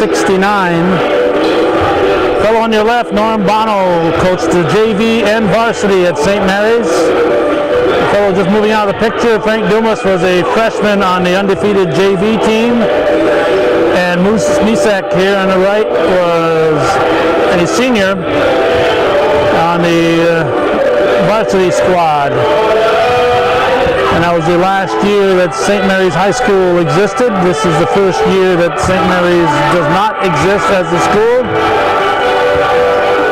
1969. Fellow on your left, Norm Bono, coached the JV and varsity at St. Mary's. The fellow just moving out of the picture, Frank Dumas, was a freshman on the undefeated JV team. And Moose Misek here on the right was a senior on the varsity squad. And that was the last year that St. Mary's High School existed. This is the first year that St. Mary's does not exist as a school.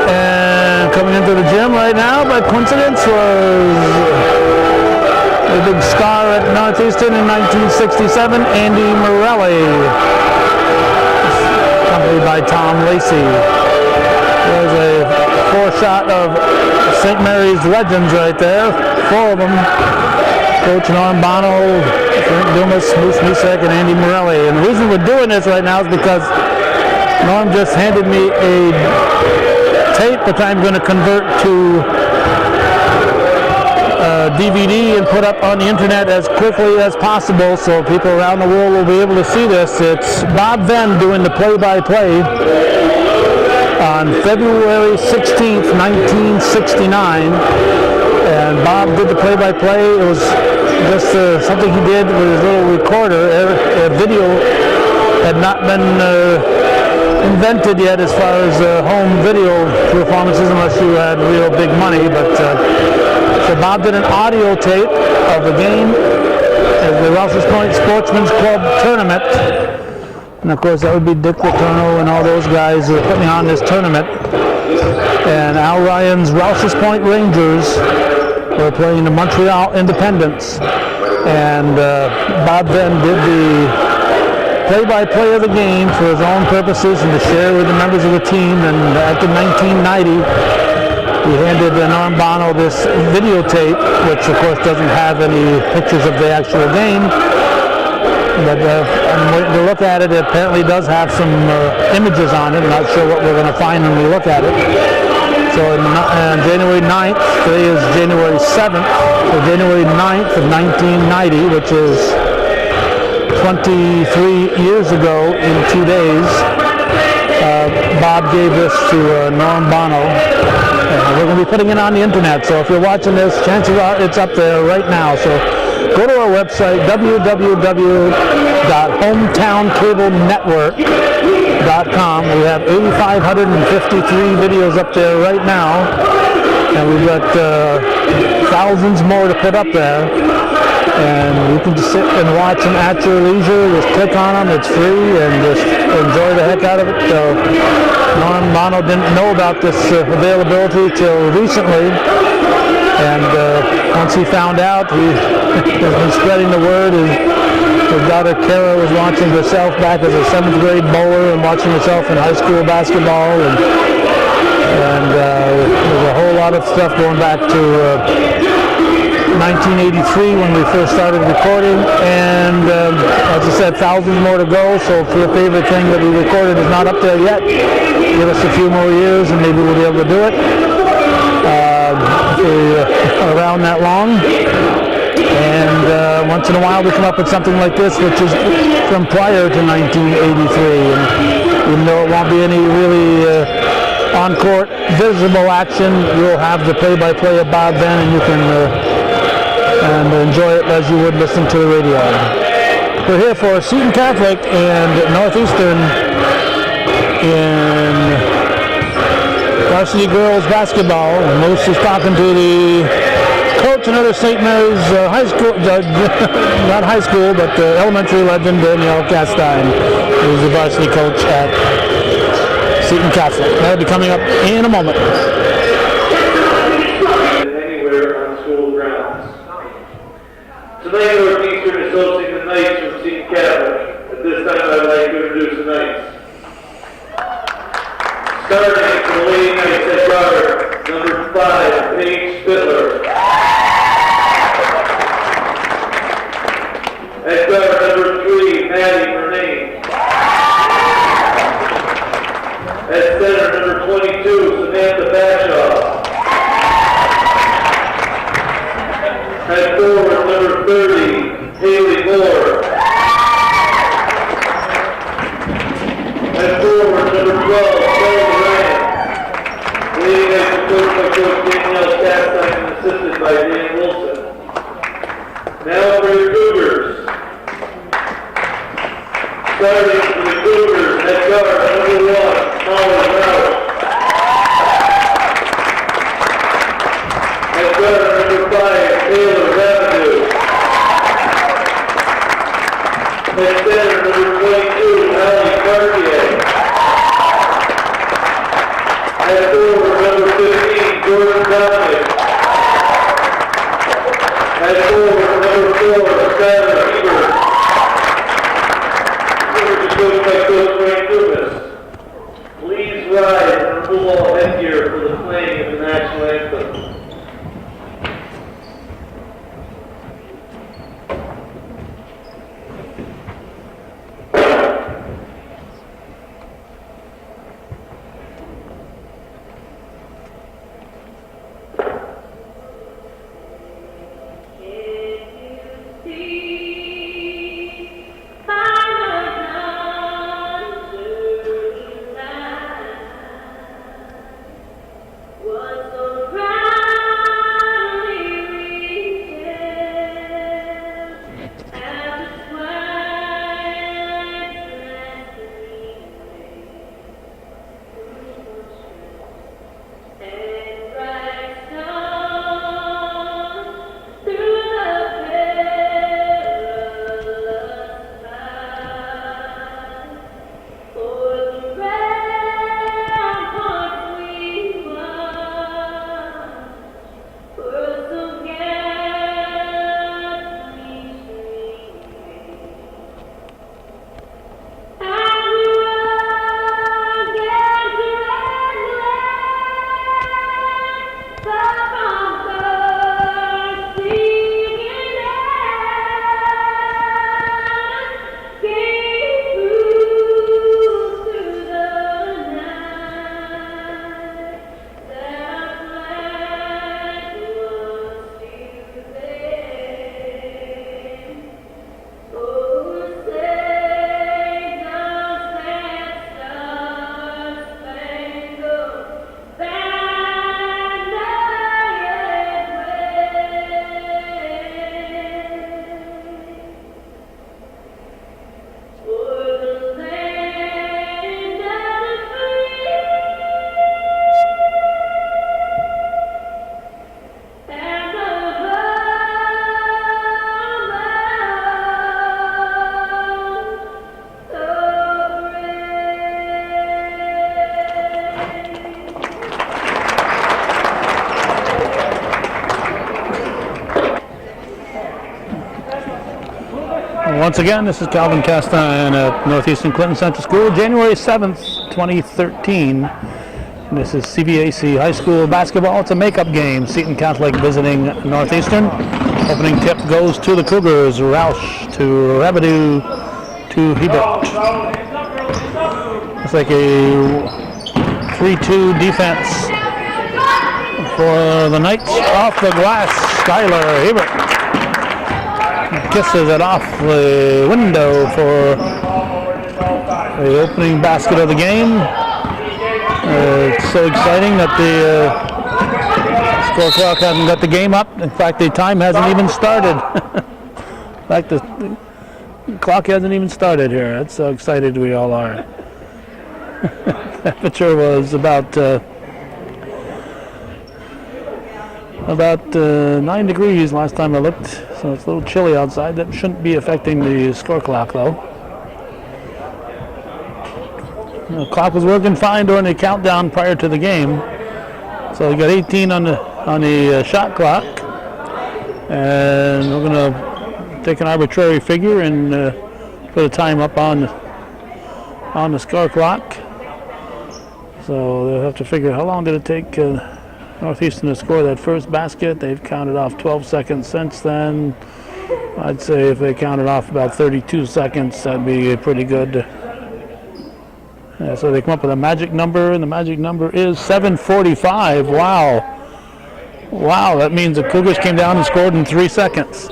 And coming into the gym right now, by coincidence, was a big star at Northeastern in 1967, Andy Morelli, accompanied by Tom Lacey. There's a four-shot of St. Mary's legends right there, four of them. Coach Norm Bono, Frank Dumas, Moose Misek, and Andy Morelli. And the reason we're doing this right now is because Norm just handed me a tape which I'm going to convert to DVD and put up on the internet as quickly as possible so people around the world will be able to see this. It's Bob Venn doing the play-by-play on February 16th, 1969. And Bob did the play-by-play. It was just something he did with his little recorder. A video had not been invented yet as far as home video performances, unless you had real big money. But so Bob did an audio tape of the game at the Rouse's Point Sportsman's Club tournament. And of course that would be Dick Letourneau and all those guys who are putting on this tournament. And Al Ryan's Rouse's Point Rangers were playing the Montreal Independents. And Bob then did the play-by-play of the game for his own purposes and to share with the members of the team. And after 1990, he handed Norm Bono this videotape, which of course doesn't have any pictures of the actual game. But I'm waiting to look at it. It apparently does have some images on it. I'm not sure what we're going to find when we look at it. So on January 9th, today is January 7th, so January 9th of 1990, which is 23 years ago in 2 days, Bob gave this to Norm Bono. And we're going to be putting it on the internet, so if you're watching this, chances are it's up there right now. So go to our website, www.hometowncablenetwork.com. We have 8,553 videos up there right now, and we've got thousands more to put up there. And you can just sit and watch them at your leisure. Just click on them, it's free, and just enjoy the heck out of it. So Norm Bono didn't know about this availability till recently. And once he found out, he has been spreading the word. His daughter Kara was watching herself back as a 7th grade bowler and watching herself in high school basketball. And there's a whole lot of stuff going back to 1983 when we first started recording. And as I said, thousands more to go. So if your favorite thing that we recorded is not up there yet, give us a few more years and maybe we'll be able to do it. Around that long, and once in a while we come up with something like this, which is from prior to 1983, and even though it won't be any really on-court visible action, you'll have the play-by-play of Bob Venn, and you can and enjoy it as you would listen to the radio. We're here for Seton Catholic and Northeastern in varsity girls basketball. Moose is talking to the coach, another St. Mary's high school, not high school, but elementary legend, Danielle Castine, who's the varsity coach at Seton Catholic. That'll be coming up in a moment. Anywhere on school grounds. Tonight, Northeastern is hosting the Knights from Seton Catholic. At this time, I'd like to introduce the Knights. Starting for the Lady Knights at guard, number 5, Paige Spittler. At guard, number 3, Maddie Murnane. At center, number 22, Samantha Bashaw. At forward, number 30, Haley Moore. At And guard number 5, Taylor Rapidu. And center number 22, Allie Cartier. And forward number 15, Jordan Dominic. And forward number 4, Skylar Hebert. Just goes by Coach Wayne Dumas. Please rise and remove all headgear for the playing of the national anthem. Once again, this is Calvin Castan at Northeastern Clinton Central School, January 7th, 2013. And this is CVAC High School basketball. It's a makeup game. Seton Catholic visiting Northeastern. Opening tip goes to the Cougars. Roush to Rabideau to Hebert. It's like a 3-2 defense for the Knights. Off the glass, Skylar Hebert kisses it off the window for the opening basket of the game. It's so exciting that the score clock hasn't got the game up. In fact, the time hasn't even started. In fact, the clock hasn't even started here. That's how excited we all are. Temperature was about 9 degrees last time I looked, so it's a little chilly outside. That shouldn't be affecting the score clock, though. The clock was working fine during the countdown prior to the game, so we got 18 on the shot clock, and we're going to take an arbitrary figure and put a time up on the score clock. So they'll have to figure how long did it take Northeastern to score that first basket. They've counted off 12 seconds since then. I'd say if they counted off about 32 seconds, that'd be pretty good. So they come up with a magic number, and the magic number is 7:45. Wow, that means the Cougars came down and scored in 3 seconds.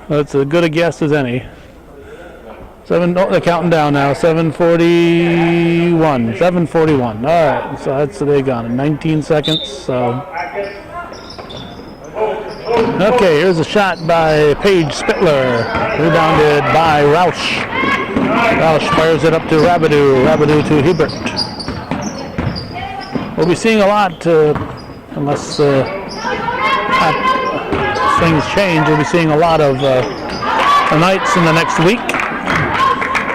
That's as good a guess as any. They're counting down now. 7:41. 7:41. All right, so that's they got in 19 seconds. So, okay, here's a shot by Paige Spittler, rebounded by Roush. Roush fires it up to Rabideau. Rabideau to Hebert. We'll be seeing a lot unless things change. We'll be seeing a lot of the Knights in the next week.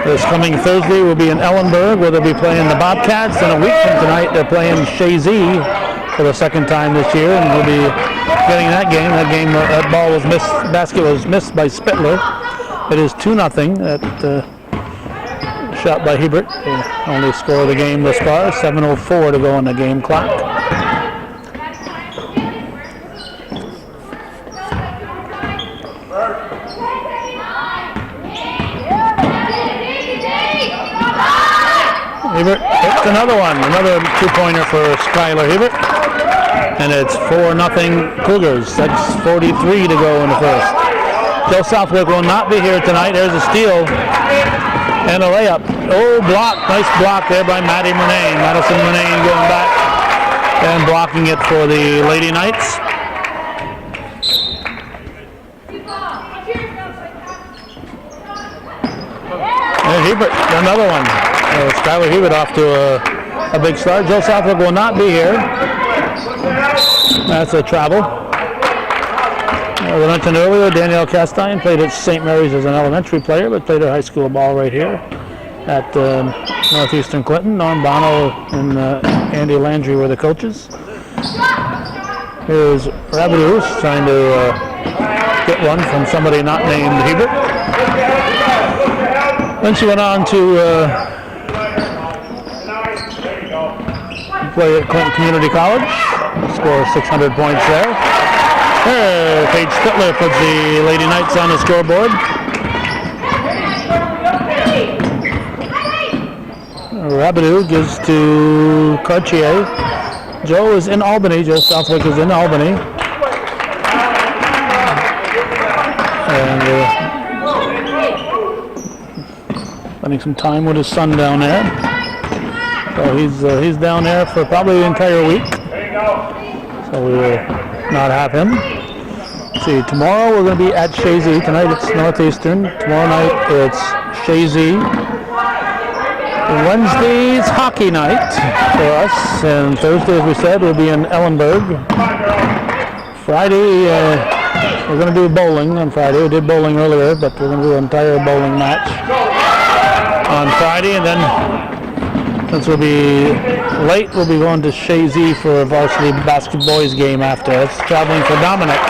This coming Thursday will be in Ellenburg, where they'll be playing the Bobcats. And a week from tonight, they're playing Shazy for the second time this year, and we'll be getting that game. That ball was missed. Basket was missed by Spittler. It is 2-0. That shot by Hebert. The only score of the game thus far. 7:04 to go on the game clock. Hebert hits another one. Another 2-pointer for Skylar Hebert. And it's 4-0 Cougars. 6:43 to go in the first. Joe Southwick will not be here tonight. There's a steal and a layup. Oh, block. Nice block there by Maddie Murnane. Madison Murnane going back and blocking it for the Lady Knights. And Hebert, another one. Skylar Hebert off to a big start. Joe Southwick will not be here. That's a travel. As I mentioned earlier, Danielle Castine played at St. Mary's as an elementary player, but played her high school ball right here at Northeastern Clinton. Norm Bono and Andy Landry were the coaches. Here's Rabideau trying to get one from somebody not named Hebert. Then she went on to play at Clinton Community College. Score 600 points there. Paige Spittler puts the Lady Knights on the scoreboard. Rabideau gives to Cartier. Joe is in Albany. Joe Southwick is in Albany. And spending some time with his son down there. So he's down there for probably the entire week. So we will not have him. Let's see, tomorrow we're going to be at Shazy. Tonight it's Northeastern. Tomorrow night it's Shazy. Wednesday's hockey night for us. And Thursday, as we said, we'll be in Ellenburg. Friday, we're going to do bowling on Friday. We did bowling earlier, but we're going to do an entire bowling match on Friday. And then, since we'll be late, we'll be going to Shazy for a varsity basketball game after. It's traveling for Dominic.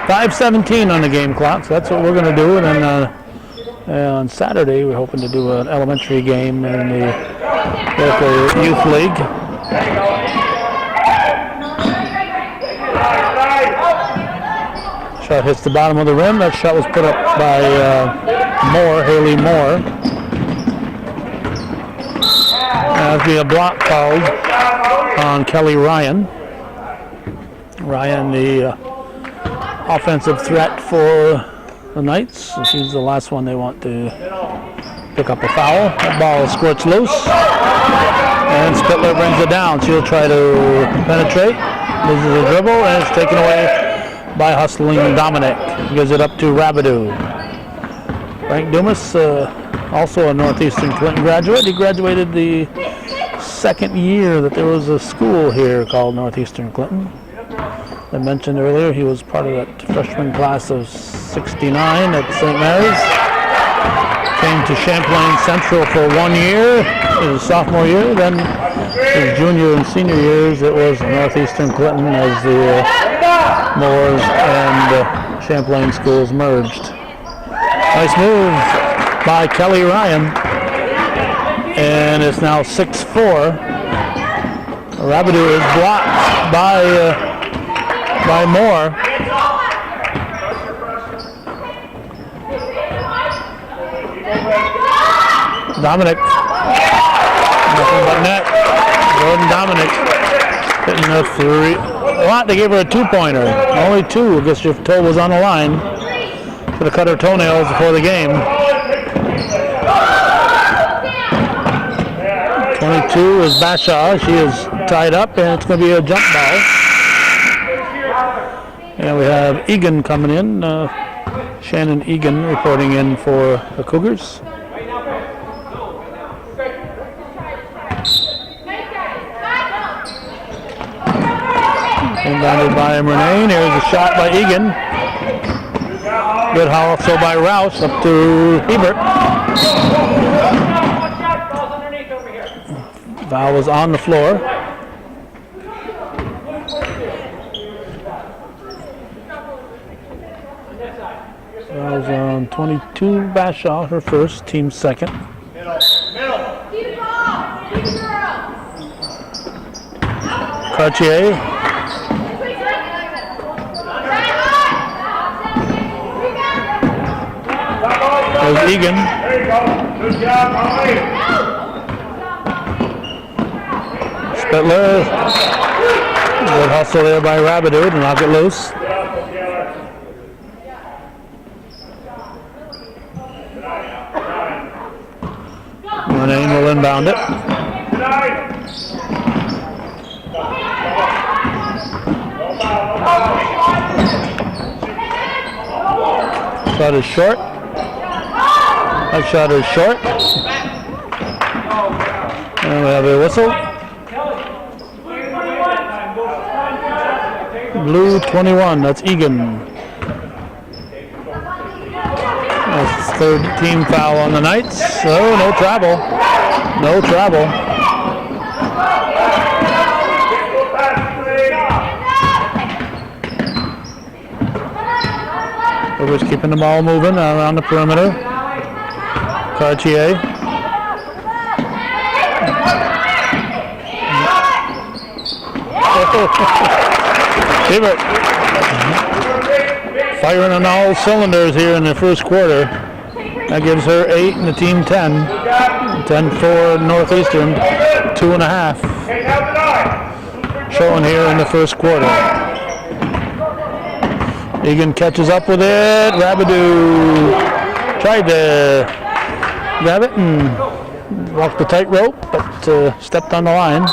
5:17 on the game clock, so that's what we're going to do. And then on Saturday, we're hoping to do an elementary game in the local youth league. Shot hits the bottom of the rim. That shot was put up by Haley Moore. There'll be a block called on Kelly Ryan. Ryan, the offensive threat for the Knights. She's the last one they want to pick up a foul. That ball squirts loose. And Spittler brings it down. She'll try to penetrate. Loses a dribble, and it's taken away by hustling Dominic. Gives it up to Rabideau. Frank Dumas, also a Northeastern Clinton graduate. He graduated the second year that there was a school here called Northeastern Clinton. I mentioned earlier he was part of that freshman class of 69 at St. Mary's. Came to Champlain Central for 1 year, his sophomore year. Then his junior and senior years, it was Northeastern Clinton as the Moores and Champlain schools merged. Nice move by Kelly Ryan. And it's now 6-4. Rabideau is blocked by Moore. Dominic. Nothing but net. Jordan Dominic hitting a three. They gave her a 2-pointer. Only 2. I guess your toe was on the line. Should have cut her toenails before the game. 22 is Bashaw. She is tied up, and it's going to be a jump ball. And we have Egan coming in. Shannon Egan reporting in for the Cougars. Inbounded by Renee. Here's a shot by Egan. Good also by Rouse up to Hebert. Foul was on the floor. Foul's on 22, Bashaw, her first, team second. Cartier. There's Egan. There you go. Good job, Molly. Spittler. Good hustle there by Rabideau to knock it loose. Renee will inbound it. Shot is short. That shot is short. And we have a whistle. Blue 21, that's Egan. That's his third team foul on the night. So no travel. No travel. Cougars keeping the ball moving around the perimeter. Cartier. Hebert firing on all cylinders here in the first quarter. That gives her 8 and the team 10. 10-4 Northeastern, 2.5. Showing here in the first quarter. Egan catches up with it. Rabideau tried to grab it and walk the tightrope, but stepped on the line.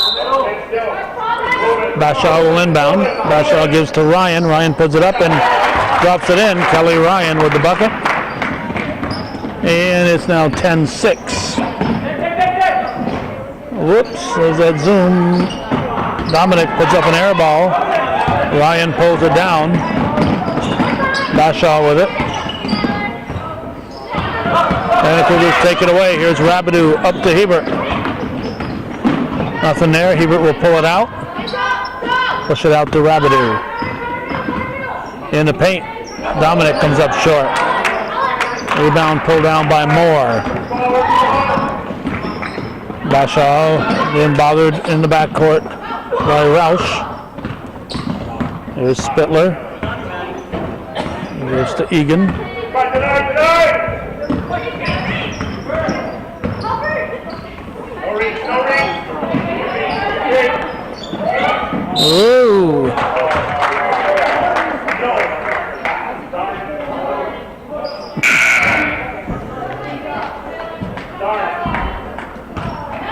Bashaw will inbound. Bashaw gives to Ryan. Ryan puts it up and drops it in. Kelly Ryan with the bucket. And it's now 10-6. Whoops, there's that zoom. Dominic puts up an air ball. Ryan pulls it down. Bashaw with it. And the Cougars take it away. Here's Rabideau up to Hebert. Nothing there. Hebert will pull it out. Push it out to Rabideau. In the paint. Dominic comes up short. Rebound pulled down by Moore. Bashaw being bothered in the backcourt by Roush. Here's Spittler. Here's to Egan. Ooh.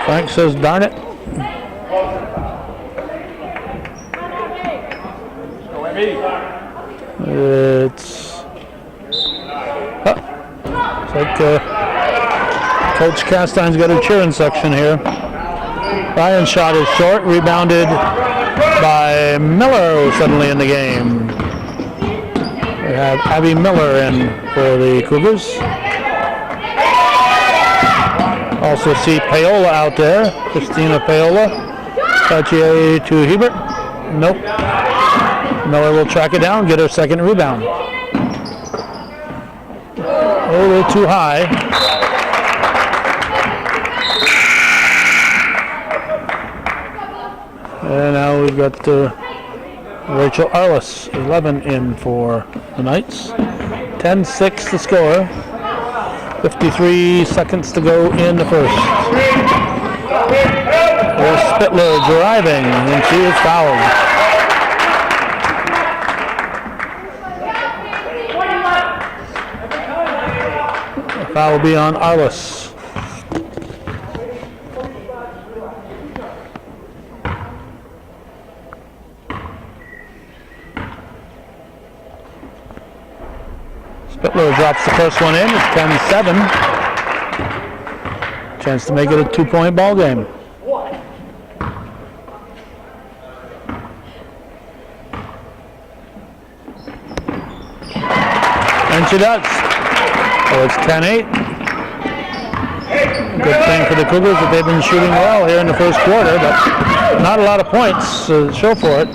Frank says, darn it. It's like Coach Castine's got a cheering section here. Ryan's shot is short, rebounded by Miller suddenly in the game. We have Abby Miller in for the Cougars. Also see Paola out there, Christina Paola. Cartier to Hebert. Nope. Miller will track it down, get her second rebound. A little too high. And now we've got Rachel Arliss, 11 in for the Knights. 10-6 to score. 53 seconds to go in the first. There's Spittler driving, and she is fouled. The foul will be on Arliss. Spittler drops the first one in. It's 10-7. Chance to make it a 2-point ball game. And she does. So it's 10-8. Good thing for the Cougars that they've been shooting well here in the first quarter, but not a lot of points to show for it.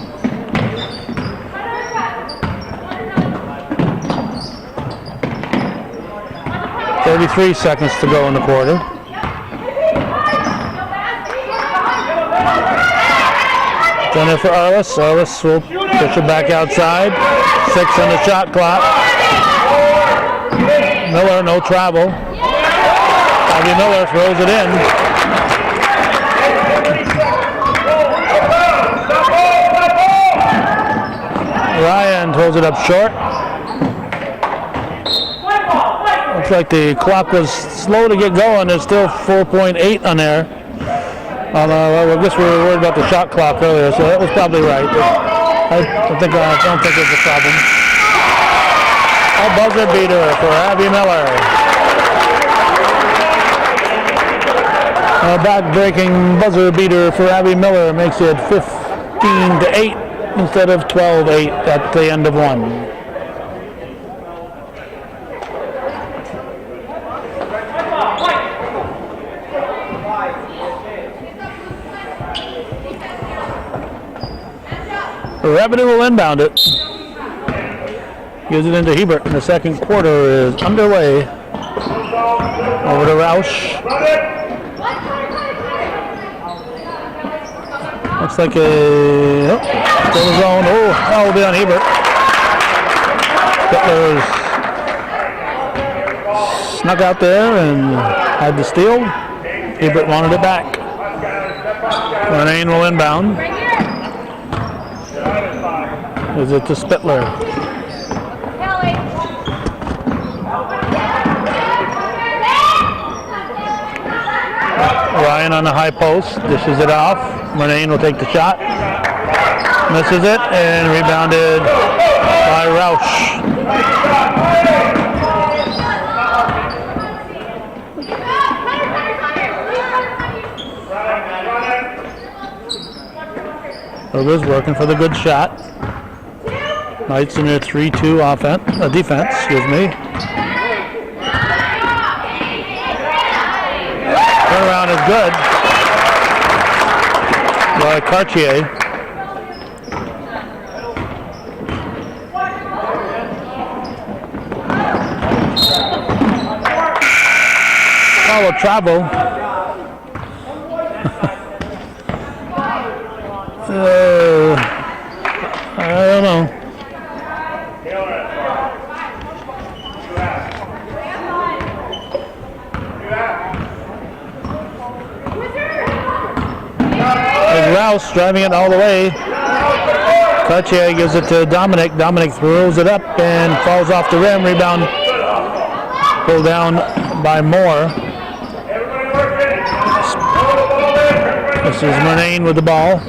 .33 seconds to go in the quarter. Then for Arliss. Arliss will push it back outside. 6 on the shot clock. Miller, no travel. Abby Miller throws it in. Ryan throws it up short. Looks like the clock was slow to get going. There's still 4.8 on there. Well, I guess we were worried about the shot clock earlier, so that was probably right. I don't think it's a problem. A buzzer beater for Abby Miller. A back-breaking buzzer beater for Abby Miller makes it 15-8 instead of 12-8 at the end of one. Revenue will inbound it. Gives it into Hebert, and the second quarter is underway. Over to Roush. Looks like a still a zone. Oh, that will be on Hebert. Hitler's snuck out there and had the steal. Hebert wanted it back. Renane will inbound. Is it to Spittler? Ryan on the high post, dishes it off. Renane will take the shot. Misses it and rebounded by Roush. Cougars working for the good shot. Knights in their 3-2 defense, excuse me. Turnaround is good by Cartier. Follow travel. I don't know. Rouse driving it all the way. Cartier gives it to Dominic. Dominic throws it up and falls off the rim. Rebound pulled down by Moore. This is Renane with the ball.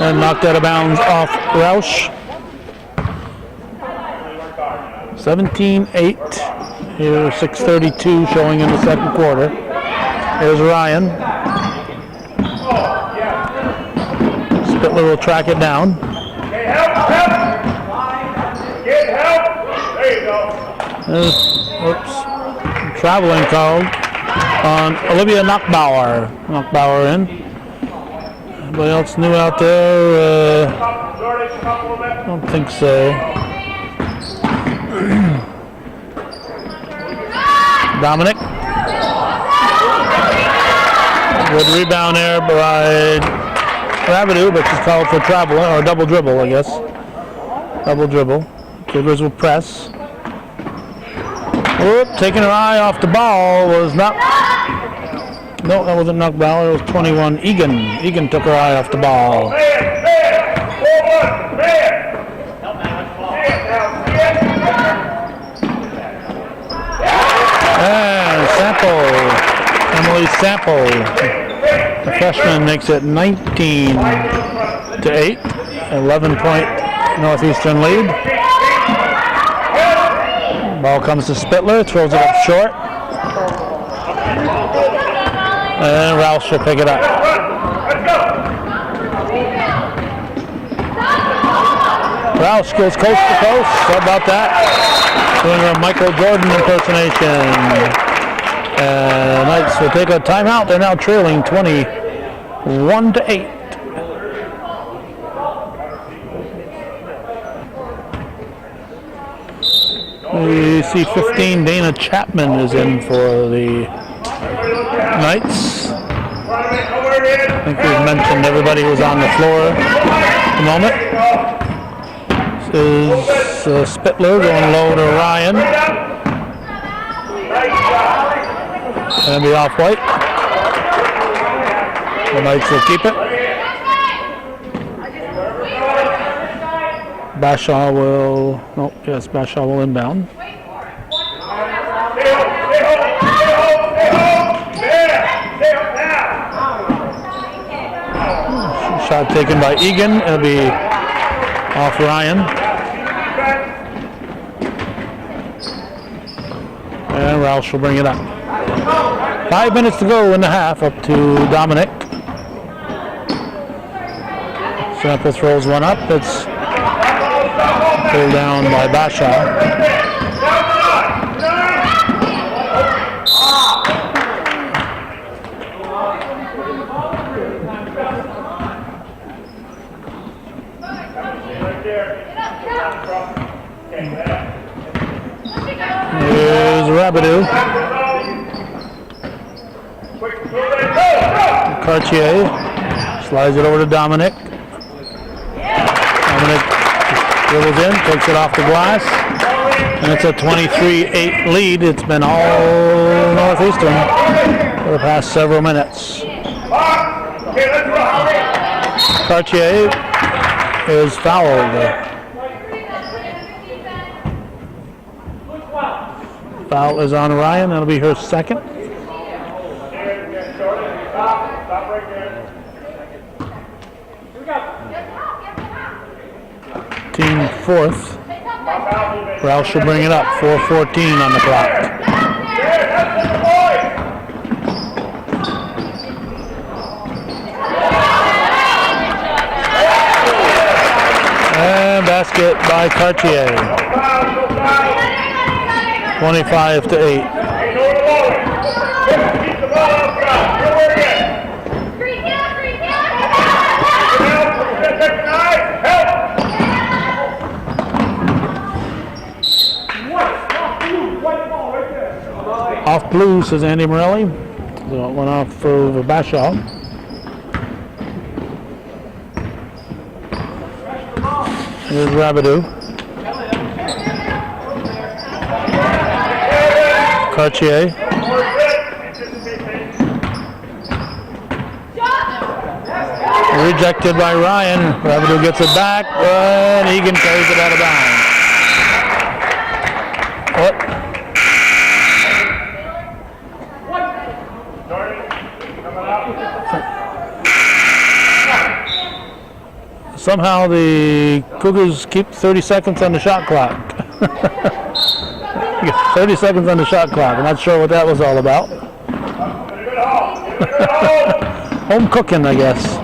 And knocked out of bounds off Roush. 17-8. Here, 6:32 showing in the second quarter. Here's Ryan. Spittler will track it down. Get help! Get help! There you go. Traveling called on Olivia Knockbauer. Knockbauer in. Anybody else new out there? I don't think so. Dominic. Good rebound there by Rabideau, but she's called for travel, or double dribble, I guess. Double dribble. Cougars will press. Whoop, taking her eye off the ball was not... No, that wasn't Knockbauer, it was 21 Egan. Egan took her eye off the ball. And Sample, Emily Sample, the freshman, makes it 19-8, 11-point Northeastern lead. Ball comes to Spittler, throws it up short. And Roush will pick it up. Roush goes coast to coast. How about that? Doing a Michael Jordan impersonation. Knights will take a timeout. They're now trailing 21-8. We see 15. Dana Chapman is in for the Knights. I think we've mentioned everybody who's on the floor at the moment. This is Spittler going low to Ryan. And be off white. The Knights will keep it. Bashaw will, Bashaw will inbound. Shot taken by Egan. It'll be off Ryan. And Roush will bring it up. 5 minutes to go in the half, up to Dominic. Sample throws one up. It's pulled down by Bashaw. Here's Rabideau. Cartier slides it over to Dominic. Dominic dribbles in, takes it off the glass, and it's a 23-8 lead. It's been all Northeastern for the past several minutes. Cartier is fouled. Foul is on Ryan. That'll be her second. Team fourth. Roush will bring it up. 4:14 on the clock. And basket by Cartier. 25-8. Off blue, says Andy Morelli. So it went off for Bashaw. Here's Rabideau. Cartier. Rejected by Ryan. Rabideau gets it back, and Egan carries it out of bounds. What? Somehow the Cougars keep 30 seconds on the shot clock. 30 seconds on the shot clock. I'm not sure what that was all about. Home cooking, I guess.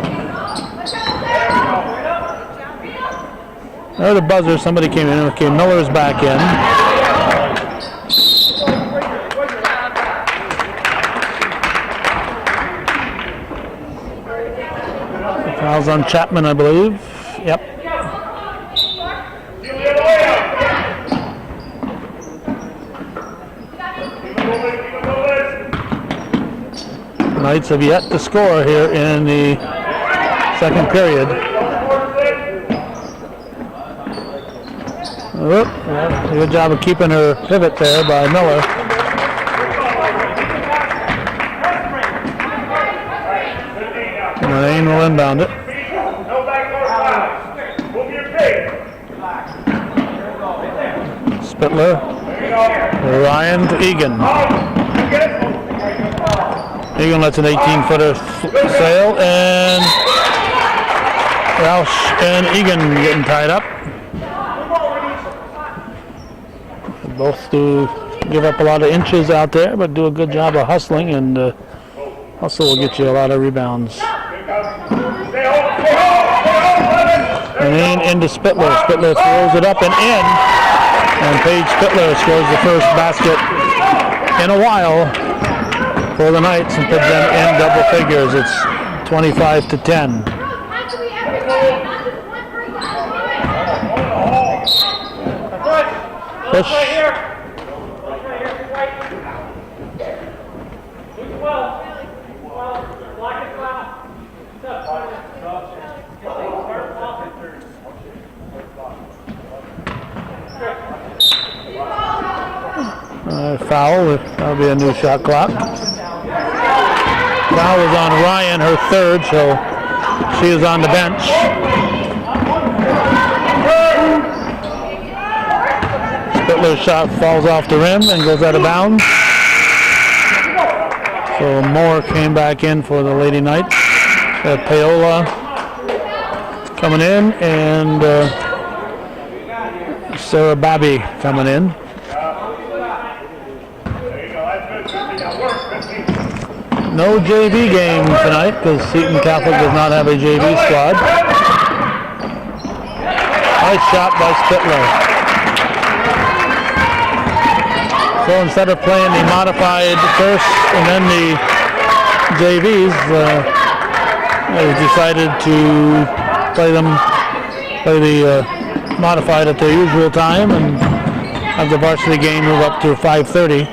There's the buzzer. Somebody came in. Okay, Miller's back in. Fouls on Chapman, I believe. Yep. Knights have yet to score here in the second period. Oop, yeah, good job of keeping her pivot there by Miller. Lane will inbound it. Spittler. Ryan to Egan. Egan lets an 18-footer sail, and Roush and Egan getting tied up. Both do give up a lot of inches out there, but do a good job of hustling, and hustle will get you a lot of rebounds. And into Spittler. Spittler throws it up and in. And Paige Spittler scores the first basket in a while for the Knights and puts them in double figures. It's 25-10. Push. Foul. That'll be a new shot clock. Foul is on Ryan, her third, so she is on the bench. Spittler's shot falls off the rim and goes out of bounds. So Moore came back in for the Lady Knights. Paola coming in and Sarah Babby coming in. No JV game tonight because Seton Catholic does not have a JV squad. Nice shot by Spittler. So instead of playing the modified first and then the JVs, they decided to play the modified at their usual time and have the varsity game move up to 5:30.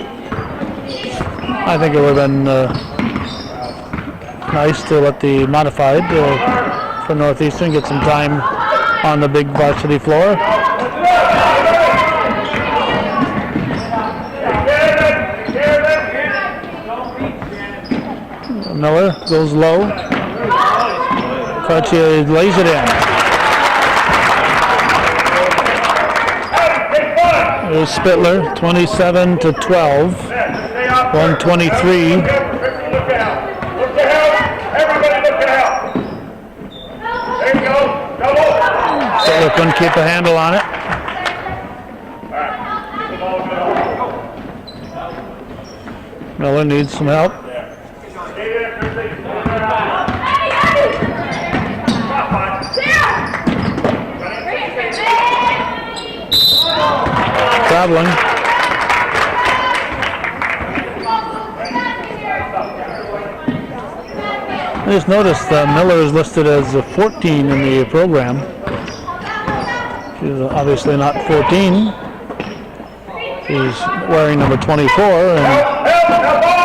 I think it would have been nice to let the modified for Northeastern get some time on the big varsity floor. Miller goes low. Cartier lays it in. There's Spittler, 27-12. 123. Look out. Everybody look out. There you go. Double. Spittler couldn't keep a handle on it. Miller needs some help. Traveling. I just noticed Miller is listed as 14 in the program. She's obviously not 14. She's wearing number 24, and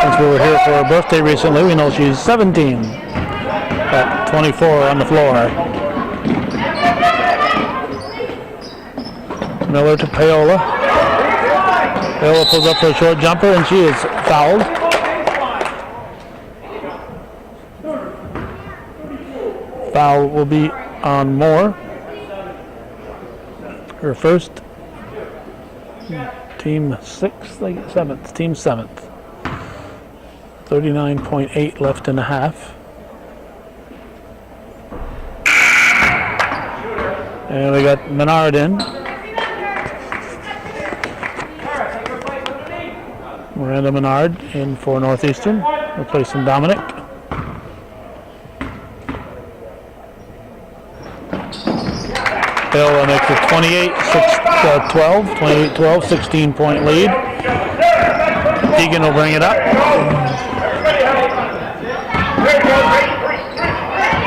since we were here for her birthday recently, we know she's 17. But 24 on the floor. Miller to Paola. Paola pulls up for a short jumper, and she is fouled. Foul will be on Moore. Her first. Team sixth, seventh. Team seventh. 39.8 left in the half. And we got Menard in. Miranda Menard in for Northeastern, replacing Dominic. Paola makes it 28-12, 16-point lead. Deegan will bring it up.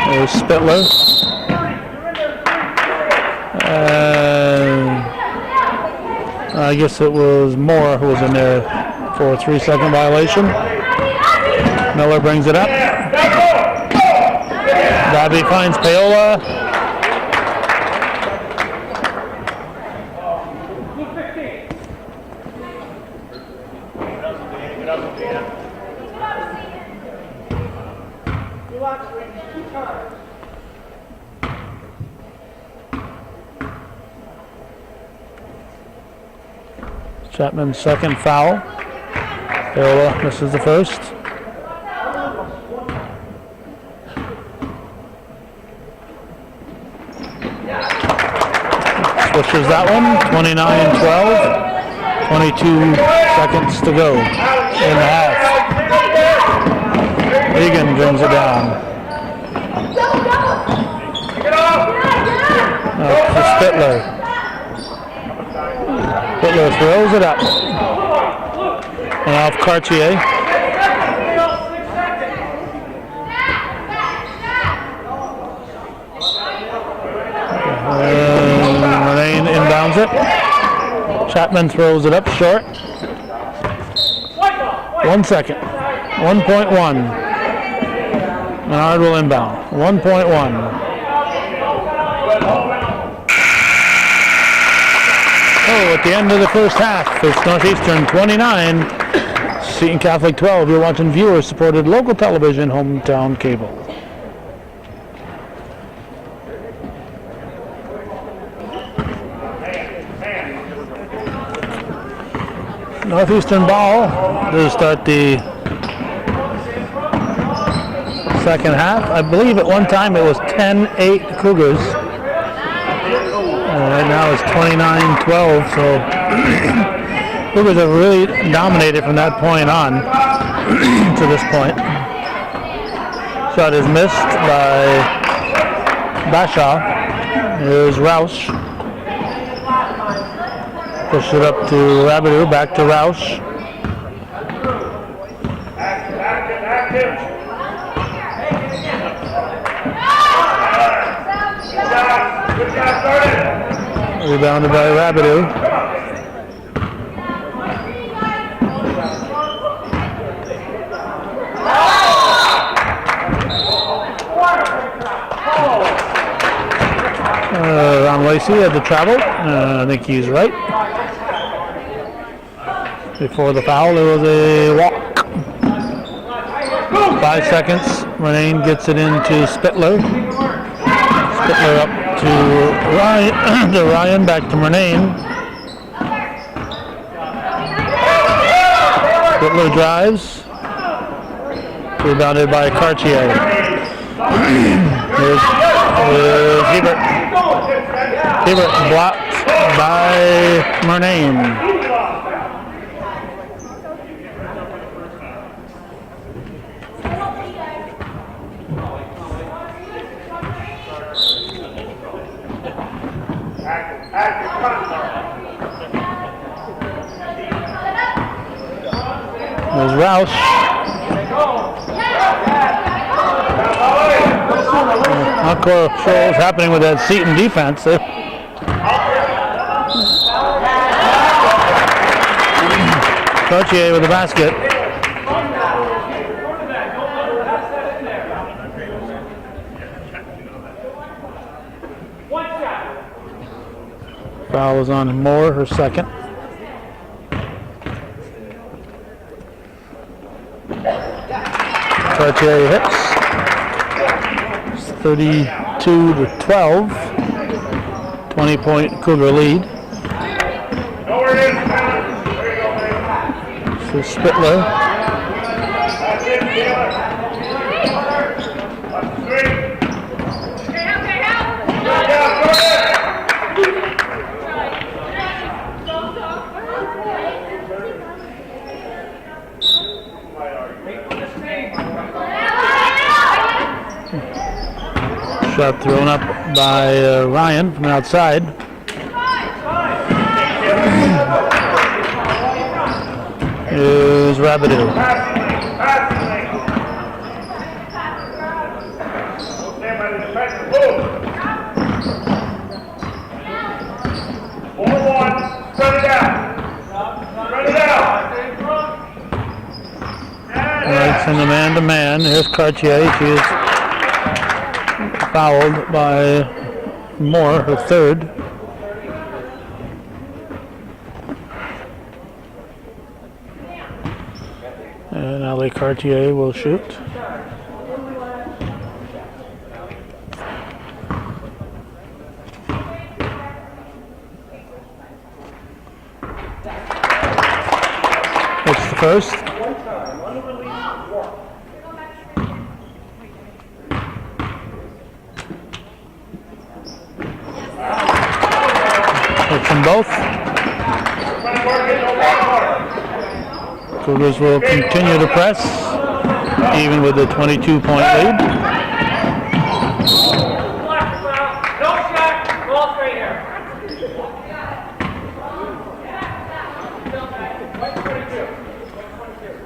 There's Spittler. I guess it was Moore who was in there for a 3-second violation. Miller brings it up. Babby finds Paola. Chapman's second foul. Paola misses the first. Switches that one. 29-12. 22 seconds to go in the half. Egan brings it down. Spittler. Spittler throws it up. And off Cartier. Renane inbounds it. Chapman throws it up short. 1 second. 1.1. Menard will inbound. 1.1. Oh, at the end of the first half, it's Northeastern 29, Seton Catholic 12. You're watching viewer-supported local television, hometown cable. Northeastern ball to start the second half. I believe at one time it was 10-8 Cougars. Right now it's 29-12, so Cougars have really dominated from that point on to this point. Shot is missed by Bashaw. Here's Roush. Push it up to Rabideau, back to Roush. Rebounded by Rabideau. Ron Lacey had to travel. I think he's right. Before the foul, there was a walk. 5 seconds. Renane gets it into Spittler. Spittler up to Ryan, back to Renane. Spittler drives. Rebounded by Cartier. Here's Hebert. Hebert blocked by Renane. There's Roush. Encore controls happening with that Seton defense. Cartier with the basket. Foul is on Moore, her second. Cartier hits. It's 32-12. 20-point Cougar lead. For Spittler. Shot thrown up by Ryan from outside. Is Rabideau. Right, send the man-to-man. Here's Cartier. She is fouled by Moore, her third. And Ali Cartier will shoot. It's the first. Hits them both. Cougars will continue to press, even with a 22-point lead. No shot, ball straight here.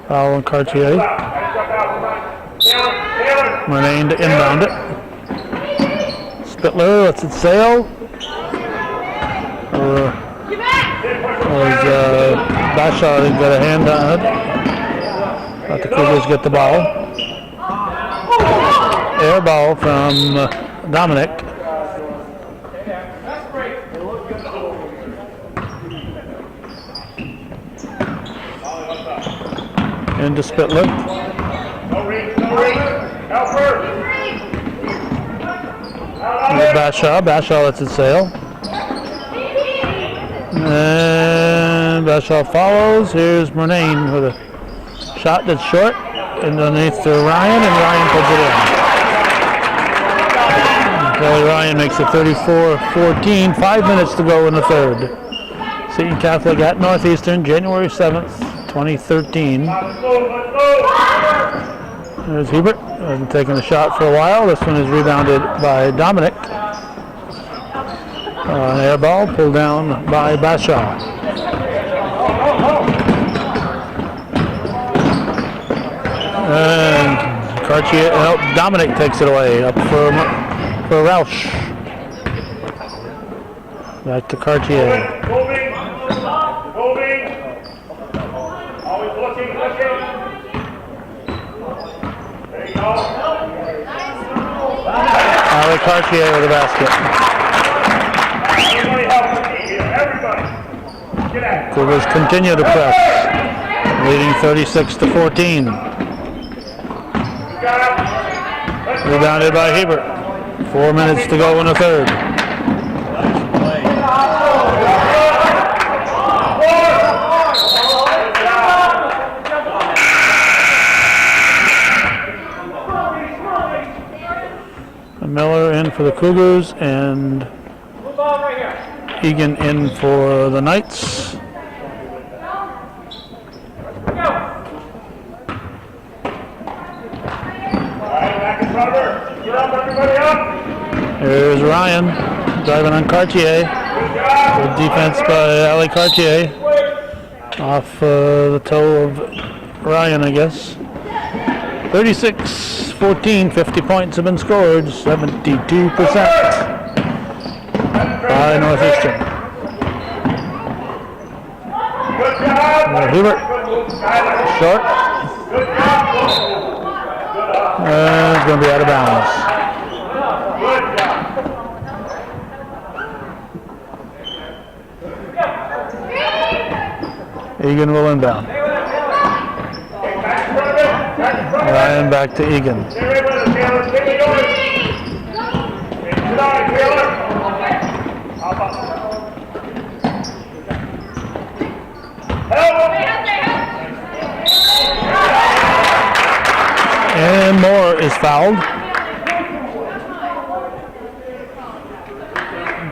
Foul on Cartier. Murnane to inbound it. Spittler lets it sail. Bashaw didn't get a hand on it. Let the Cougars get the ball. Air ball from Dominic. Into Spittler. Bashaw lets it sail. And Bashaw follows. Here's Murnane with a shot that's short. Underneath to Ryan, and Ryan puts it in. Kelly Ryan makes it 34-14. 5 minutes to go in the third. Seton Catholic at Northeastern, January 7th, 2013. There's Hebert. Hasn't taken a shot for a while. This one is rebounded by Dominic. An air ball pulled down by Bashaw. And Cartier, Dominic takes it away up for Roush. Back to Cartier. Moving. Always looking. There you go. Ali Cartier with the basket. Everybody help me here. Everybody. Get out. Cougars continue to press, leading 36-14. Rebounded by Hebert. 4 minutes to go in the third. Miller in for the Cougars and Egan in for the Knights. Here's Ryan driving on Cartier. Good defense by Ali Cartier. Off the toe of Ryan, I guess. 36-14, 50 points have been scored, 72% by Northeastern. Hebert, short. It's going to be out of bounds. Egan will inbound. Ryan back to Egan. And Moore is fouled.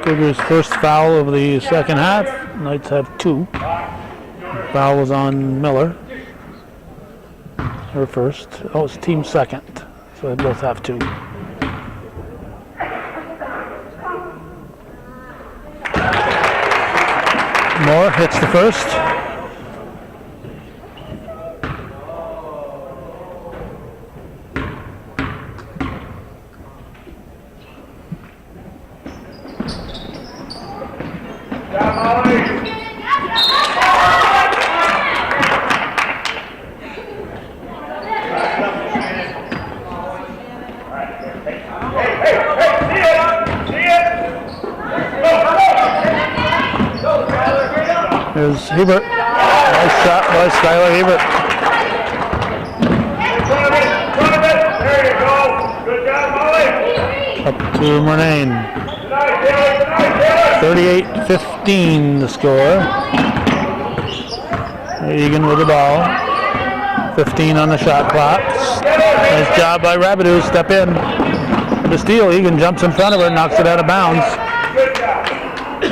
Cougars' first foul of the second half. Knights have 2. Foul was on Miller. Her first. Oh, it's team second. So they both have 2. Moore hits the first. Here's Hebert. Nice shot by Skylar Hebert. There you go. Good job, Molly. Up to Murnane. 38-15 the score. Egan with the ball. 15 on the shot clock. Nice job by Rabideau. Step in. The steal. Egan jumps in front of her, knocks it out of bounds.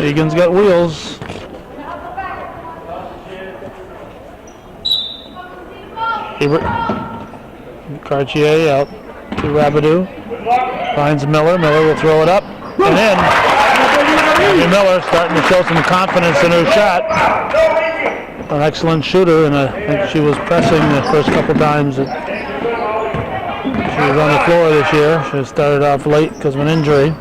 Egan's got wheels. Hebert. Cartier out to Rabideau. Finds Miller. Miller will throw it up and in. Miller starting to show some confidence in her shot. an excellent shooter, and I think she was pressing the first couple times that she was on the floor this year. She started off late because of an injury.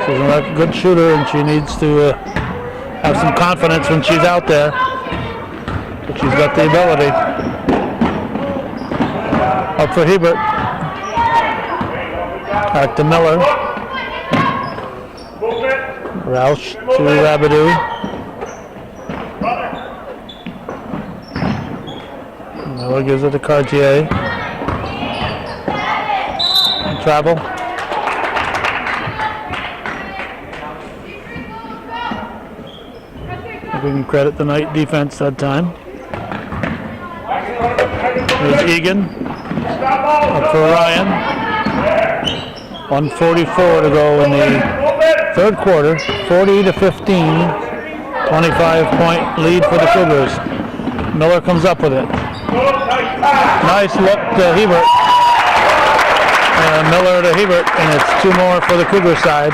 She's a good shooter, and she needs to have some confidence when she's out there. But she's got the ability. Up for Hebert. Back to Miller. Roush to Rabideau. Miller gives it to Cartier. Travel. We can credit the night defense that time. There's Egan. Up for Ryan. 1:44 to go in the third quarter. 40-15. 25-point lead for the Cougars. Miller comes up with it. Nice look to Hebert. Miller to Hebert, and it's 2 more for the Cougar side.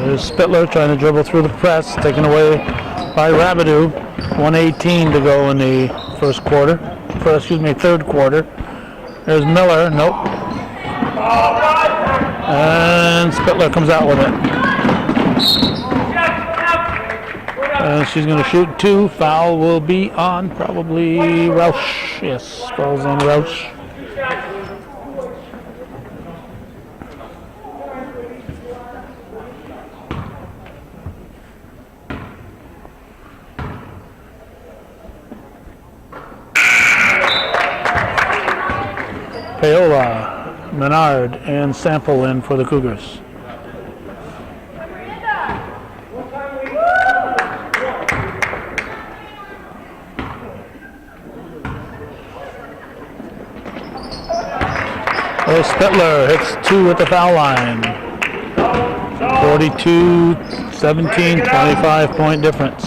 There's Spittler trying to dribble through the press, taken away by Rabideau. 1:18 to go in the third quarter. There's Miller, nope. And Spittler comes out with it. And she's going to shoot 2. Foul will be on probably Roush. Yes, foul's on Roush. Paola, Menard, and Sample in for the Cougars. Spittler hits 2 at the foul line. 42-17, 25-point difference.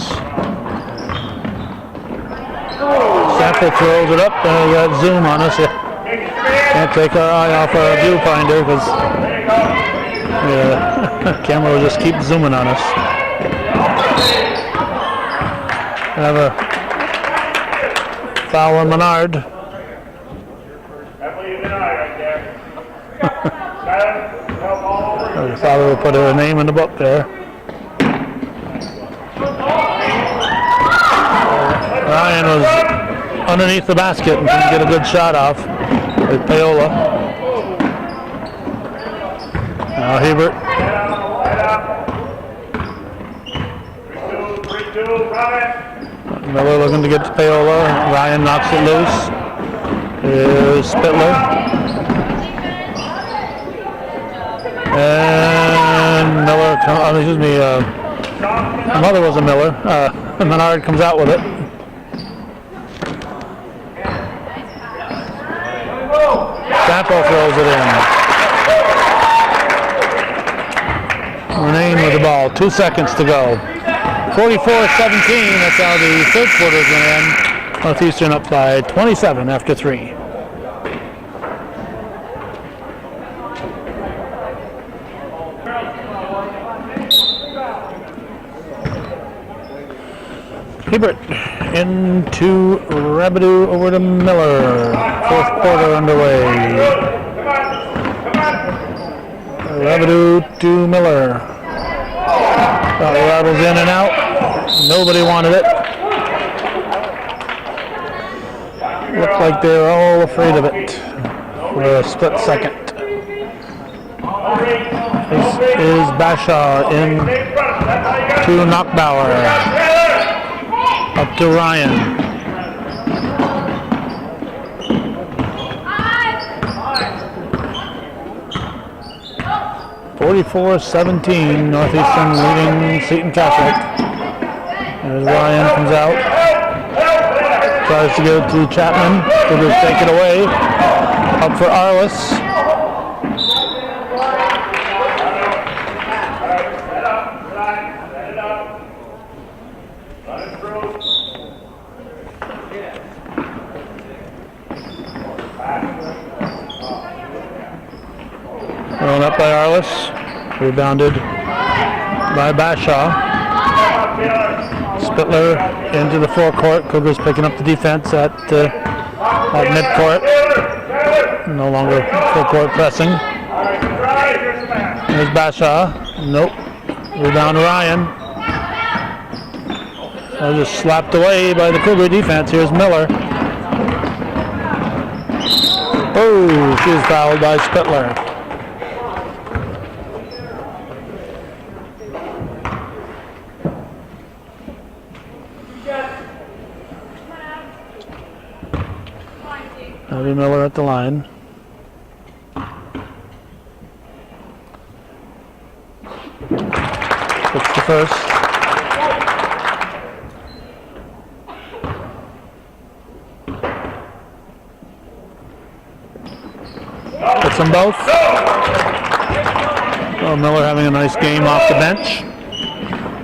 Sample throws it up, and we got zoom on us. Can't take our eye off our viewfinder because the camera will just keep zooming on us. We have a foul on Menard. I thought we would put her name in the book there. Ryan was underneath the basket and couldn't get a good shot off with Paola. Now Hebert. Miller looking to get to Paola. Ryan knocks it loose. Here's Spittler. And Miller, mother was a Miller. Menard comes out with it. Sample throws it in. Renane with the ball. 2 seconds to go. 44-17. That's how the third quarter is going to end. Northeastern up by 27 after 3. Hebert into Rabideau over to Miller. Fourth quarter underway. Rabideau to Miller. Rattles in and out. Nobody wanted it. Looked like they were all afraid of it for a split second. This is Bashaw in to Knockbauer. Up to Ryan. (44-17) Northeastern leading Seton Catholic. There's Ryan comes out. Tries to go to Chapman. Cougars take it away. Up for Arliss. Thrown up by Arliss. Rebounded by Bashaw. Spittler into the forecourt. Cougars picking up the defense at midcourt. No longer full-court pressing. There's Bashaw. Nope. Rebound Ryan. That was just slapped away by the Cougar defense. Here's Miller. Oh, she was fouled by Spittler. Abby Miller at the line. It's the first. Gets them both. Oh, Miller having a nice game off the bench.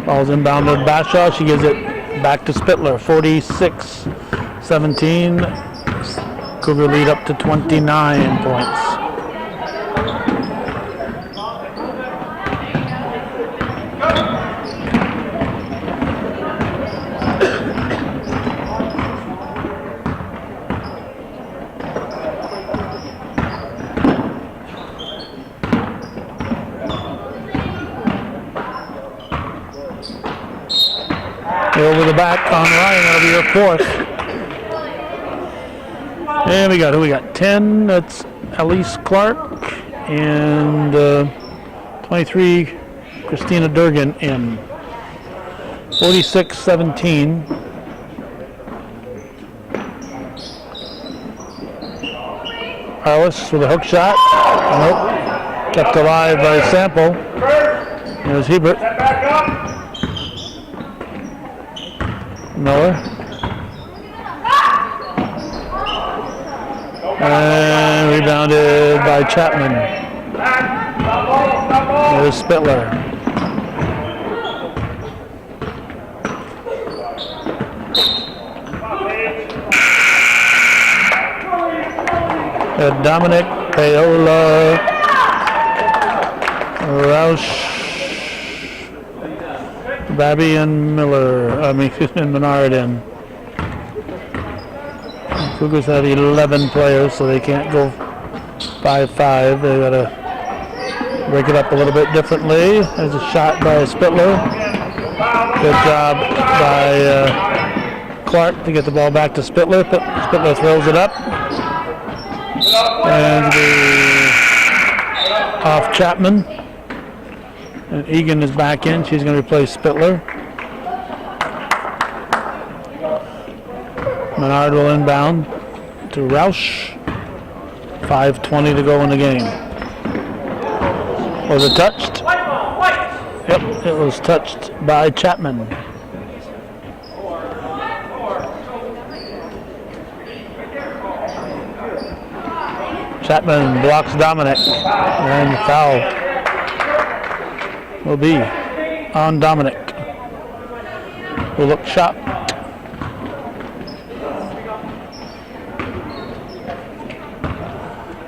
Ball's inbounded Bashaw. She gives it back to Spittler. 46-17. Cougar lead up to 29 points. Over the back on Ryan, that'll be your fourth. And we got, who we got? 10, that's Elise Clark, and 23, Christina Durgan in. 46-17. Arliss with a hook shot. Nope. Kept alive by Sample. There's Hebert. Miller. And rebounded by Chapman. There's Spittler. Dominic, Paola, Roush, Babby and Miller, and Menard in. Cougars have 11 players, so they can't go 5-5. They gotta break it up a little bit differently. There's a shot by Spittler. Good job by Clark to get the ball back to Spittler. Spittler throws it up. And off Chapman. And Egan is back in. She's going to replace Spittler. Menard will inbound to Roush. 5:20 to go in the game. Was it touched? Yep, it was touched by Chapman. Chapman blocks Dominic, and foul will be on Dominic, who looked shocked.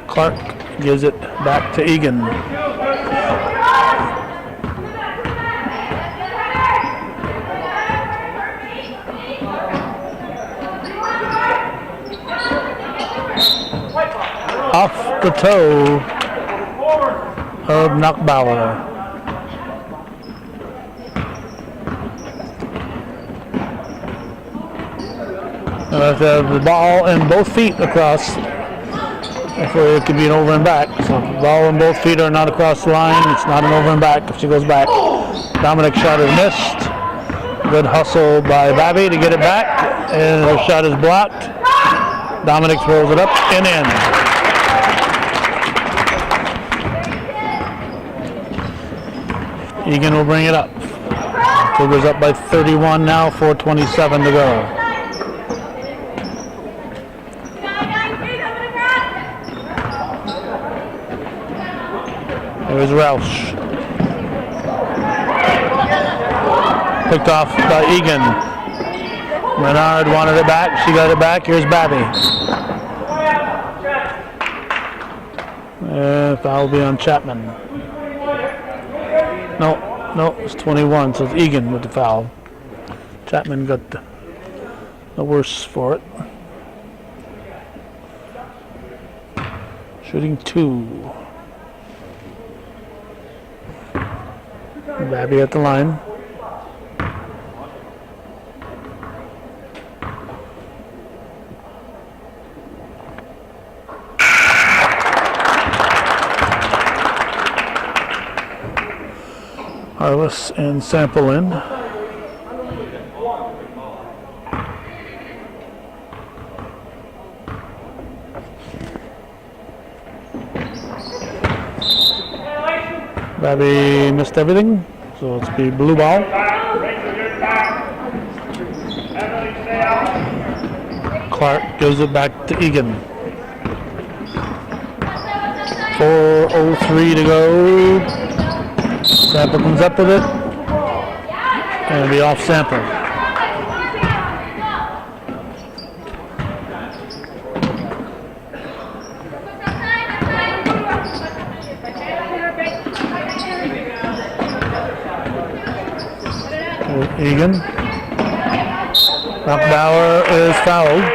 Clark gives it back to Egan. Off the toe of Knockbauer. Have to have the ball and both feet across. Therefore, it could be an over and back. So the ball and both feet are not across the line. It's not an over and back if she goes back. Dominic's shot is missed. Good hustle by Babby to get it back. And her shot is blocked. Dominic throws it up and in. Egan will bring it up. Cougars up by 31 now, 4:27 to go. There's Roush. Picked off by Egan. Menard wanted it back. She got it back. Here's Babby. Foul will be on Chapman. No, it's 21, so it's Egan with the foul. Chapman got the worse for it. Shooting 2. Babby at the line. Harless and Sample in. Babby missed everything, so it's be blue ball. Clark gives it back to Egan. 4:03 to go. Sample comes up with it, and it'll be off Sample. Egan. Knockbauer is fouled.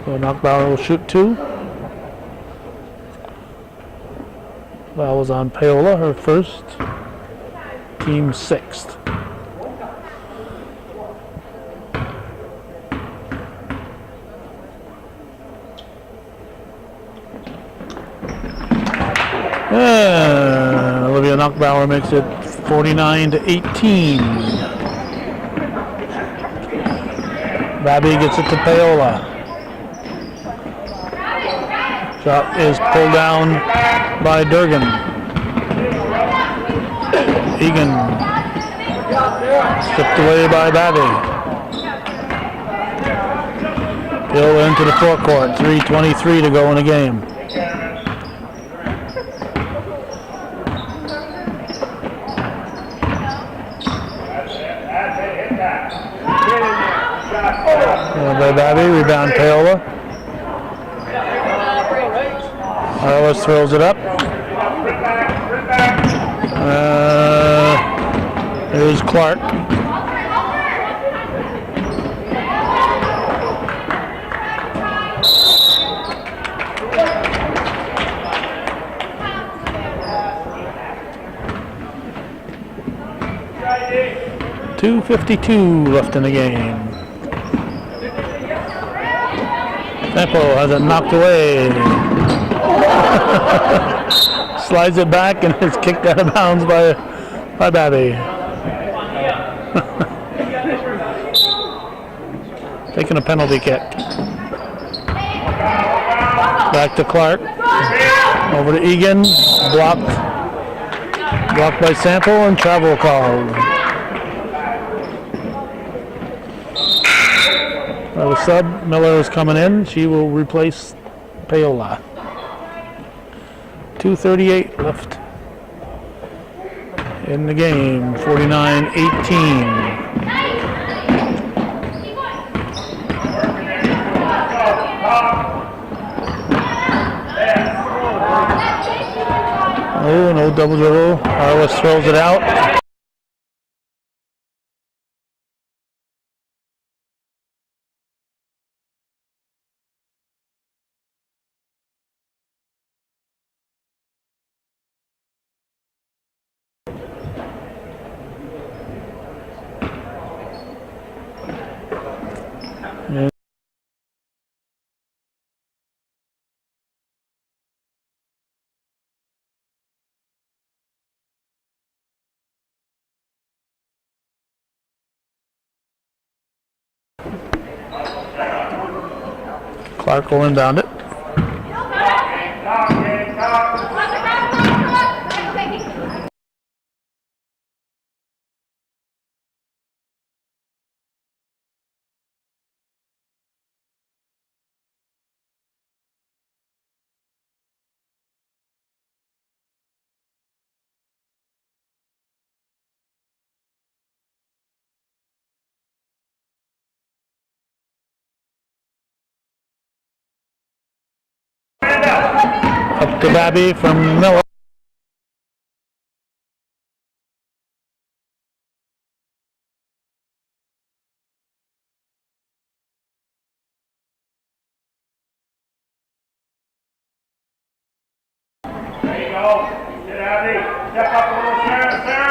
So Knockbauer will shoot 2. Foul was on Paola, her first, team 6th. Olivia Knockbauer makes it 49-18. Babby gets it to Paola. Shot is pulled down by Durgan. Egan stripped away by Babby. Paola into the forecourt. 3:23 to go in the game. By Babby, rebound Paola. Harless throws it up. There's Clark. .252 left in the game. Tempo has it knocked away. Slides it back and it's kicked out of bounds by Babby. Taking a penalty kick. Back to Clark. Over to Egan. Blocked by Sample and travel called. The sub, Miller is coming in. She will replace Paola. 2:38 left in the game. 49-18. Oh, no double dribble. Harless throws it out. Clark will inbound it. Up to Babby from Miller. There you go. Get Abby. Step up a little, Sarah.